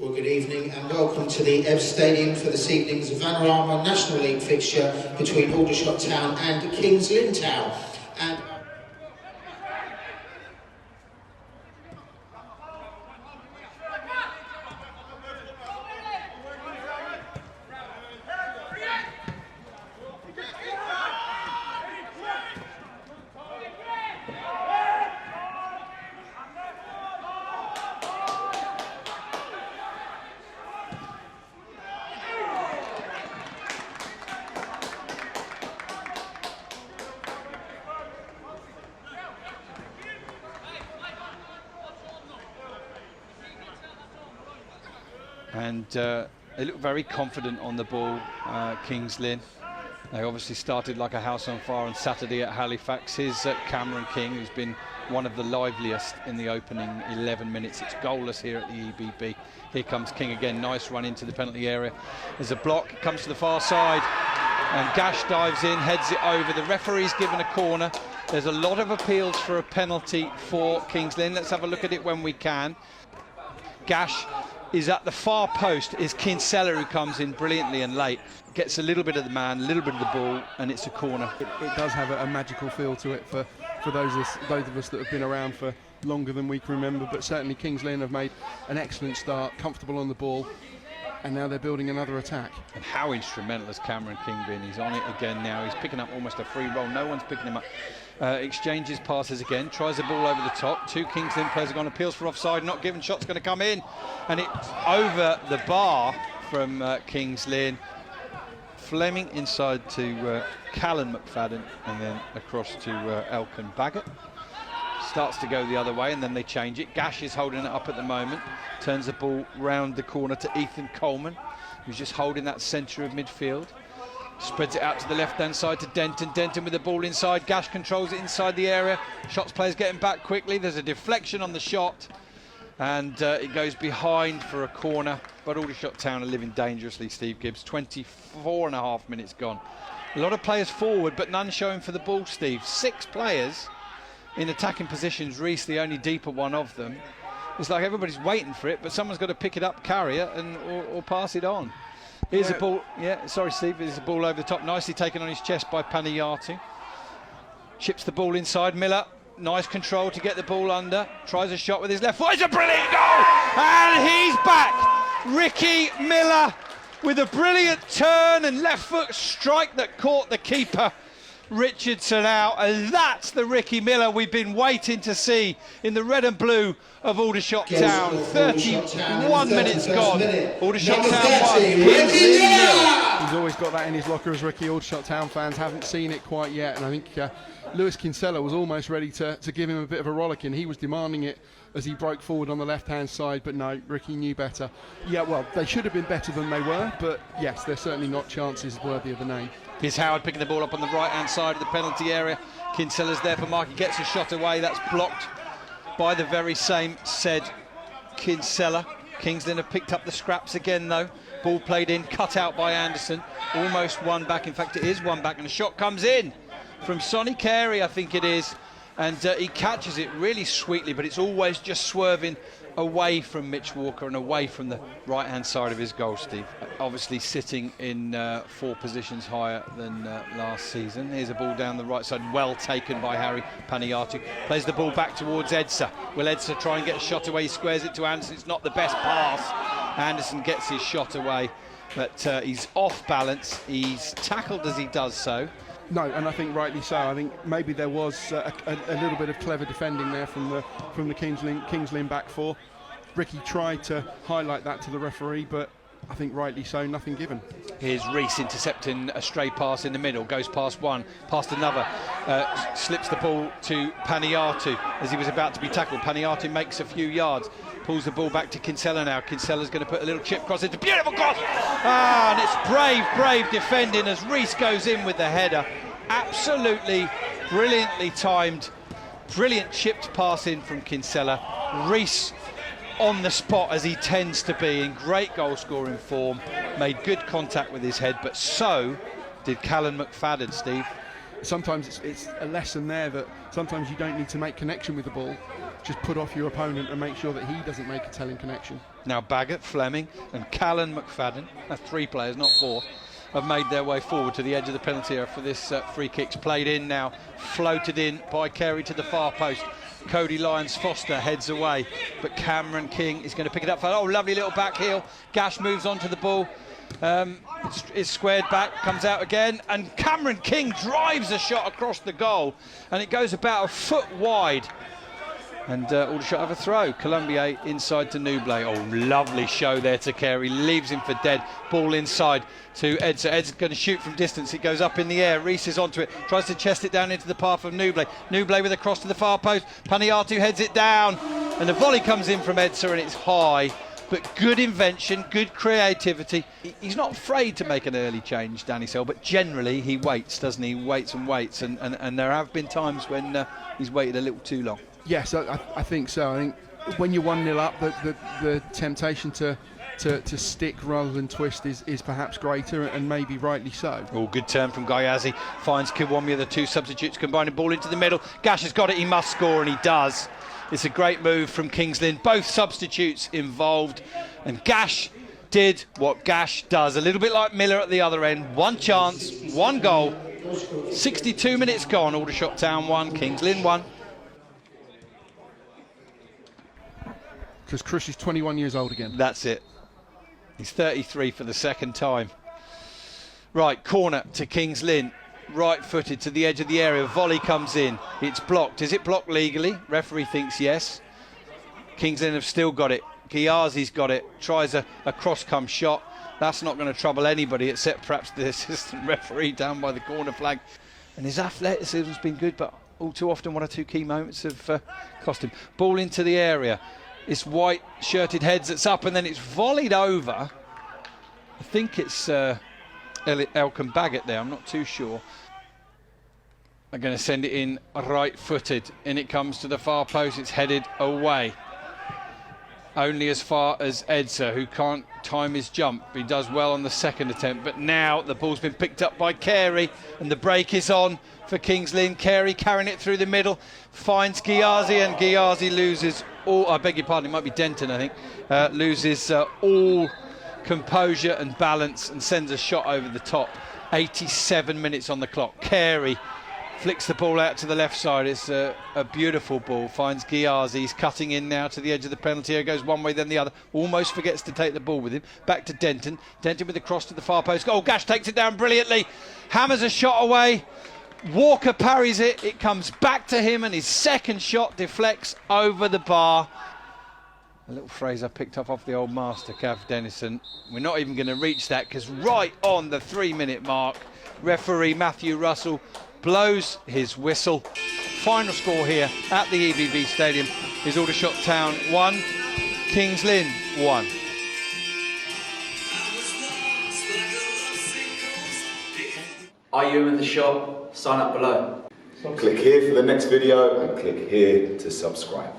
Well, good evening and welcome to the EV Stadium for this evening's Vanarama National League fixture between Aldershot Town and Kings Lynn Town. And they look very confident on the ball, Kings Lynn. They obviously started like a house on fire on Saturday at Halifax. Here's Cameron King, who's been one of the liveliest in the opening 11 minutes. It's goalless here at the EBB. Here comes King again, nice run into the penalty area. There's a block, it comes to the far side, and Gash dives in, heads it over. The referee's given a corner. There's a lot of appeals for a penalty for Kings Lynn. Let's have a look at it when we can. Gash is at the far post, is Kinsella, who comes in brilliantly and late, gets a little bit of the man, a little bit of the ball, and it's a corner. It does have a magical feel to it for those of us that have been around for longer than we can remember, but certainly Kings Lynn have made an excellent start, comfortable on the ball, and now they're building another attack. And how instrumental has Cameron King been? He's on it again now, he's picking up almost a free roll, no one's picking him up. Exchanges passes again, tries the ball over the top. Two Kings Lynn players are gone, appeals for offside, not given, shot's going to come in, and it's over the bar from Kings Lynn. Fleming inside to Callan McFadden, and then across to Elkin Baggett. Starts to go the other way, and then they change it. Gash is holding it up at the moment, turns the ball round the corner to Ethan Coleman, who's just holding that centre of midfield. Spreads it out to the left-hand side to Denton. Denton with the ball inside. Gash controls it inside the area. Shots players getting back quickly. There's a deflection on the shot, and it goes behind for a corner. But Aldershot Town are living dangerously, Steve Gibbs. 24.5 minutes gone. A lot of players forward, but none showing for the ball, Steve. 6 players in attacking positions. Reese, the only deeper one of them. It's like everybody's waiting for it, but someone's got to pick it up, carry it, and or pass it on. Here's a ball, sorry Steve, here's a ball over the top, nicely taken on his chest by Panayatu. Chips the ball inside, Miller, nice control to get the ball under, tries a shot with his left foot, it's a brilliant goal! And he's back! Ricky Miller with a brilliant turn and left foot strike that caught the keeper, Richardson, out, and that's the Ricky Miller we've been waiting to see in the red and blue of Aldershot Town. 31 minutes gone. Aldershot Town 1, Kings Lynn 0. He's always got that in his locker as Ricky. Aldershot Town fans haven't seen it quite yet, and I think Lewis Kinsella was almost ready to give him a bit of a rollicking. He was demanding it as he broke forward on the left-hand side, but no, Ricky knew better. Yeah, well, they should have been better than they were, but yes, they're certainly not chances worthy of the name. Here's Howard picking the ball up on the right-hand side of the penalty area. Kinsella's there for Mark. He gets a shot away. That's blocked by the very same said Kinsella. Kings Lynn have picked up the scraps again, though. Ball played in, cut out by Anderson. Almost one back. In fact, it is one back, and a shot comes in from Sonny Carey, I think it is. And he catches it really sweetly, but it's always just swerving away from Mitch Walker and away from the right-hand side of his goal, Steve. Obviously sitting in 4 positions higher than last season. Here's a ball down the right side, well taken by Harry Panayatu. Plays the ball back towards Edsa. Will Edsa try and get a shot away? He squares it to Anderson. It's not the best pass. Anderson gets his shot away, but he's off balance. He's tackled as he does so. No, and I think rightly so. I think maybe there was a little bit of clever defending there from the Kings Lynn back 4. Ricky tried to highlight that to the referee, but I think rightly so, nothing given. Here's Reese intercepting a stray pass in the middle, goes past one, past another, slips the ball to Panayatu as he was about to be tackled. Panayatu makes a few yards, pulls the ball back to Kinsella now. Kinsella's going to put a little chip cross. It's a beautiful cross! And it's brave defending as Reese goes in with the header. Absolutely brilliantly timed, brilliant chipped pass in from Kinsella. Reese on the spot, as he tends to be, in great goal scoring form, made good contact with his head, but so did Callan McFadden, Steve. sometimes it's a lesson there that sometimes you don't need to make connection with the ball. Just put off your opponent and make sure that he doesn't make a telling connection. Now Baggett, Fleming and Callan McFadden, that's 3 players, not 4, have made their way forward to the edge of the penalty area for this free kicks. Played in now, floated in by Carey to the far post. Cody Lyons-Foster heads away, but Cameron King is going to pick it up. Oh, lovely little back heel. Gash moves on to the ball. It's squared back, comes out again, and Cameron King drives a shot across the goal, and it goes about a foot wide. And Aldershot have a throw. Colombier inside to Nublet. Oh, lovely show there to Carey. Leaves him for dead. Ball inside to Edser. Edser's going to shoot from distance. It goes up in the air. Reese is onto it. Tries to chest it down into the path of Nublet. Nublet with a cross to the far post. Paniatu heads it down. And the volley comes in from Edser, and it's high. But good invention, good creativity. He's not afraid to make an early change, Danny Sell, but generally he waits, doesn't he? He waits and waits. And there have been times when he's waited a little too long. Yes, I think so. I think when you're 1-0 up, the temptation to stick rather than twist is perhaps greater, and maybe rightly so. Oh, good turn from Gyazi. Finds Kiwomya, the 2 substitutes combining ball into the middle. Gash has got it, he must score, and he does. It's a great move from Kings Lynn. Both substitutes involved, and Gash did what Gash does. A little bit like Miller at the other end. 1 chance, 1 goal. 62 minutes gone. Aldershot Town 1, Kings Lynn 1. Because Chris is 21 years old again. That's it. He's 33 for the second time. Right, corner to Kings Lynn. Right-footed to the edge of the area. Volley comes in. It's blocked. Is it blocked legally? Referee thinks yes. Kings Lynn have still got it. Gyazi's got it. Tries a cross-come shot. That's not going to trouble anybody except perhaps the assistant referee down by the corner flag. And his athleticism's been good, but all too often 1 or 2 key moments have cost him. Ball into the area. It's white shirted heads that's up, and then it's volleyed over. I think it's Elkin Baggett there, I'm not too sure. They're going to send it in right-footed. In it comes to the far post, it's headed away. Only as far as Edser, who can't time his jump. He does well on the second attempt, but now the ball's been picked up by Carey, and the break is on for Kings Lynn. Carey carrying it through the middle, finds Gyazi, and Gyazi loses all, I beg your pardon, it might be Denton, I think, loses all composure and balance and sends a shot over the top. 87 minutes on the clock. Carey flicks the ball out to the left side. It's a beautiful ball. Finds Gyazi. He's cutting in now to the edge of the penalty area. Goes one way, then the other. Almost forgets to take the ball with him. Back to Denton. Denton with the cross to the far post. Oh, Gash takes it down brilliantly. Hammers a shot away. Walker parries it. It comes back to him, and his second shot deflects over the bar. A little phrase I picked up off the old master, Cav Dennison. We're not even going to reach that, because right on the 3-minute mark, referee Matthew Russell blows his whistle. Final score here at the EBB Stadium is Aldershot Town 1, Kings Lynn 1. Are you in the shop? Sign up below. Click here for the next video and click here to subscribe.